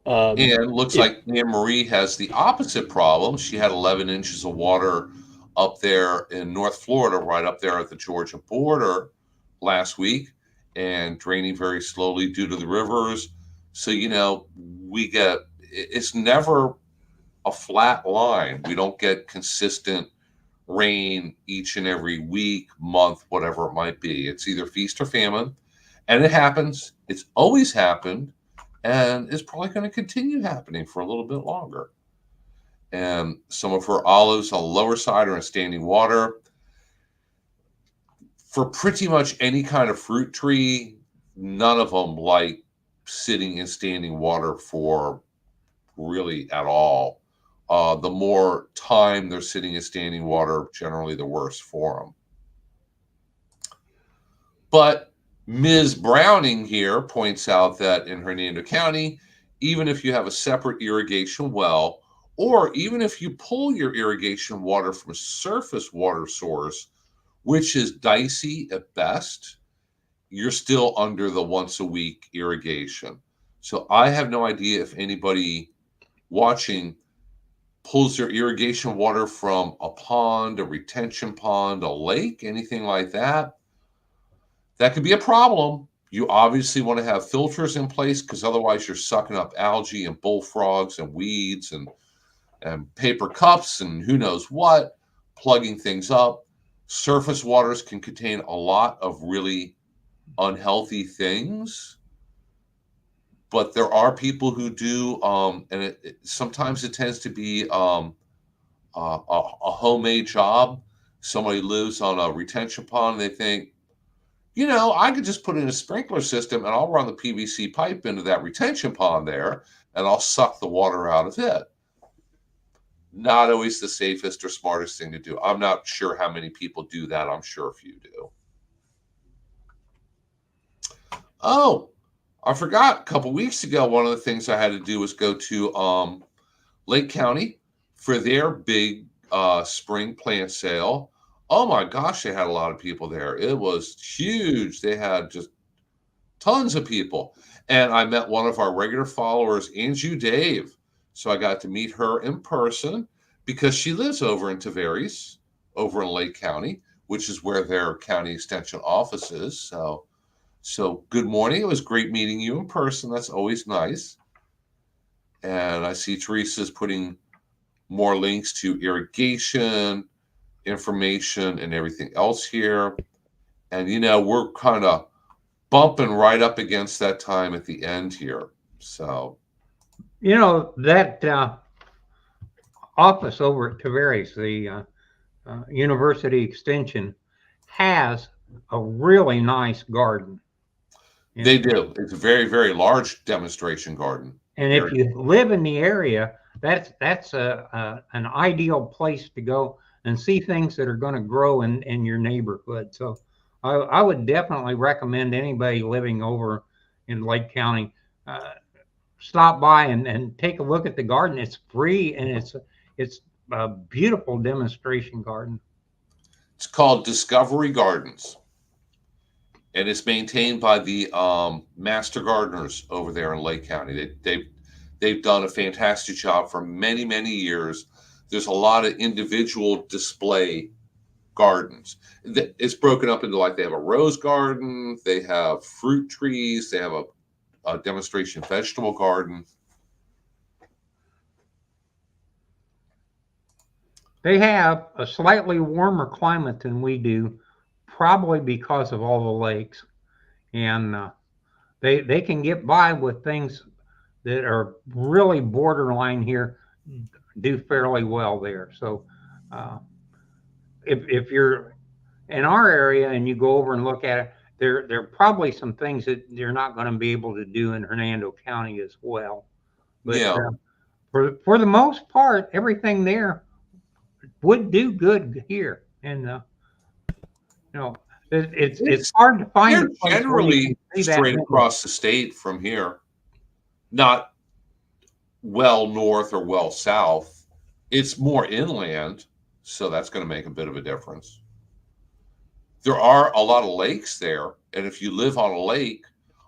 And looks If like Anne Marie has the opposite problem. She had 11 inches of water up there in North Florida, right up there at the Georgia border last week, and draining very slowly due to the rivers. So, it's never a flat line. We don't get consistent rain each and every week, month, whatever it might be. It's either feast or famine, and it happens. It's always happened, and it's probably going to continue happening for a little bit longer. And some of her olives on the lower side are in standing water. For pretty much any kind of fruit tree, none of them like sitting in standing water for really at all. The more time they're sitting in standing water, generally the worse for them. But Ms. Browning here points out that in Hernando County, even if you have a separate irrigation well, or even if you pull your irrigation water from a surface water source, which is dicey at best, you're still under the once a week irrigation. So I have no idea if anybody watching pulls their irrigation water from a pond, a retention pond, a lake, anything like that. That could be a problem. You obviously want to have filters in place because otherwise you're sucking up algae and bullfrogs and weeds and and paper cups and who knows what, plugging things up. Surface waters can contain a lot of really unhealthy things, but there are people who do, and sometimes it tends to be a homemade job. Somebody lives on a retention pond, and they think, I could just put in a sprinkler system and I'll run the PVC pipe into that retention pond there and I'll suck the water out of it. Not always the safest or smartest thing to do. I'm not sure how many people do that. I'm sure a few do. Oh, I forgot. A couple weeks ago, one of the things I had to do was go to Lake County for their big spring plant sale. Oh my gosh, they had a lot of people there. It was huge. They had just tons of people. And I met one of our regular followers, Angie Dave. So I got to meet her in person because she lives over in Tavares, over in Lake County, which is where their county extension office is. So good morning. It was great meeting you in person. That's always nice. And I see Teresa's putting more links to irrigation information and everything else here. And, we're kind of bumping right up against that time at the end here. So, that office over at Tavares, the University Extension, has a really nice garden. They do. It's a very, very large demonstration garden. And if you live in the area, that's an ideal place to go and see things that are going to grow in your neighborhood. So I would definitely recommend anybody living over in Lake County stop by and take a look at the garden. It's free and it's a beautiful demonstration garden. It's called Discovery Gardens. And it's maintained by the master gardeners over there in Lake County. They've done a fantastic job for many, many years. There's a lot of individual display gardens. It's broken up into, like, they have a rose garden, they have fruit trees, they have a demonstration vegetable garden. They have a slightly warmer climate than we do, probably because of all the lakes, and they can get by with things that are really borderline here, do fairly well there. So if you're in our area and you go over and look at it, there are probably some things that you're not going to be able to do in Hernando County as well. But for the most part, everything there would do good here, and it's hard to find. They're generally straight across the state from here, not well north or well south. It's more inland, so that's going to make a bit of a difference. There are a lot of lakes there, and if you live on a lake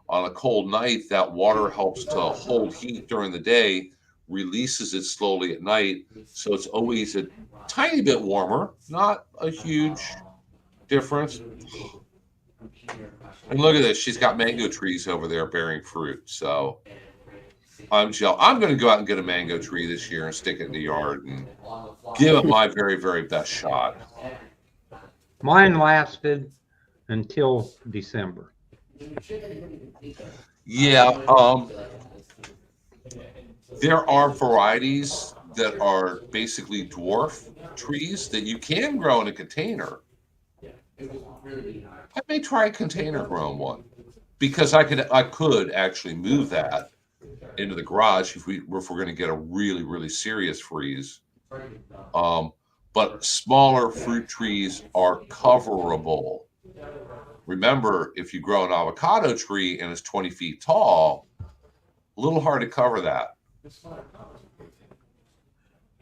on a cold night, that water helps to hold heat during the day, releases it slowly at night, so it's always a tiny bit warmer, not a huge difference. And look at this, she's got mango trees over there bearing fruit. So I'm going to go out and get a mango tree this year and stick it in the yard and give it my very, very best shot. Mine lasted until December. Yeah, there are varieties that are basically dwarf trees that you can grow in a container. I may try a container grown one because I could actually move that into the garage if we're going to get a really, really serious freeze. But smaller fruit trees are coverable. Remember, if you grow an avocado tree and it's 20 feet tall, a little hard to cover that.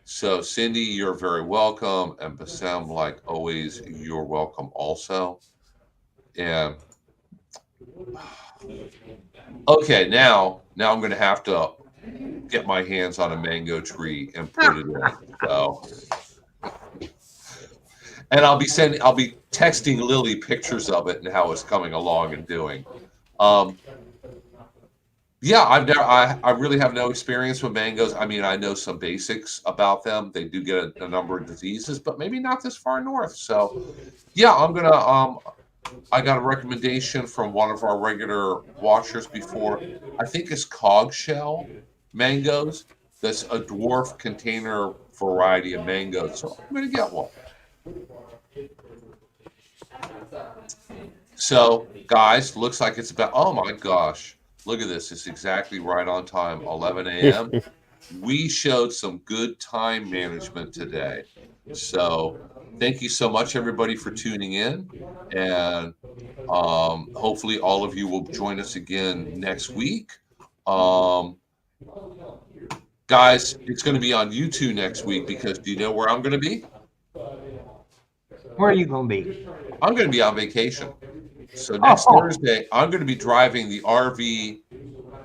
So, Cindy, you're very welcome. And Bassem, like always, you're welcome also. And okay, now I'm going to have to get my hands on a mango tree and put it in. So, and I'll be texting Lily pictures of it and how it's coming along and doing. Yeah, I really have no experience with mangoes. I mean, I know some basics about them. They do get a number of diseases, but maybe not this far north. So, yeah, I got a recommendation from one of our regular watchers before. I think it's cogshell mangoes. That's a dwarf container variety of mangoes. So I'm going to get one. So, guys, looks like it's about, oh my gosh, look at this. It's exactly right on time, 11 a.m. We showed some good time management today. So, thank you so much, everybody, for tuning in. And hopefully, all of you will join us again next week. Um, guys, it's going to be on YouTube next week because do you know where I'm going to be? Where are you going to be? I'm going to be on vacation. So next Thursday, I'm going to be driving the RV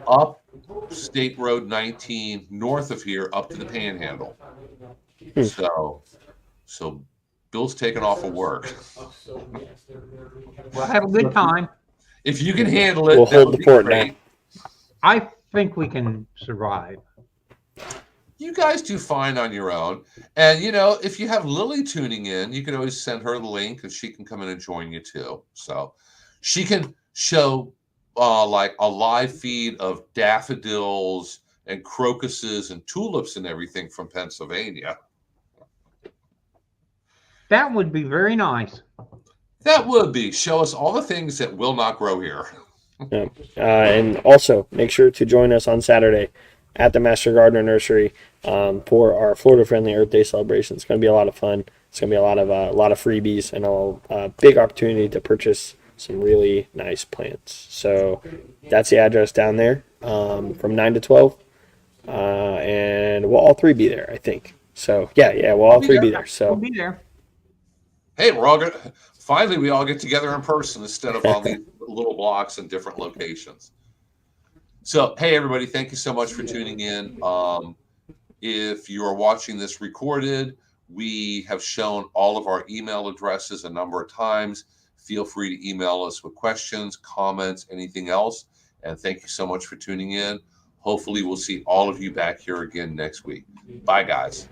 up State Road 19 north of here up to the Panhandle. So Bill's taking off of work. Well, have a good time. If you can handle it, We'll that hold would the be fort great. down. I think we can survive. You guys do fine on your own. And, you know, if you have Lily tuning in, you can always send her the link and she can come in and join you too. So she can show like a live feed of daffodils and crocuses and tulips and everything from Pennsylvania. That would be very nice. That would be. Show us all the things that will not grow here. Yeah. And also make sure to join us on Saturday at the Master Gardener Nursery for our Florida Friendly Earth Day celebration. It's going to be a lot of fun. It's going to be a lot of freebies and a big opportunity to purchase some really nice plants. So that's the address down there from 9 to 12. And we'll all three be there, I think. So yeah, we'll all three be there. So We'll be there. Hey, we're all good. Finally, we all get together in person instead of on these little blocks in different locations. So, hey, everybody, thank you so much for tuning in. If you are watching this recorded, we have shown all of our email addresses a number of times. Feel free to email us with questions, comments, anything else. And thank you so much for tuning in. Hopefully, we'll see all of you back here again next week. Bye, guys.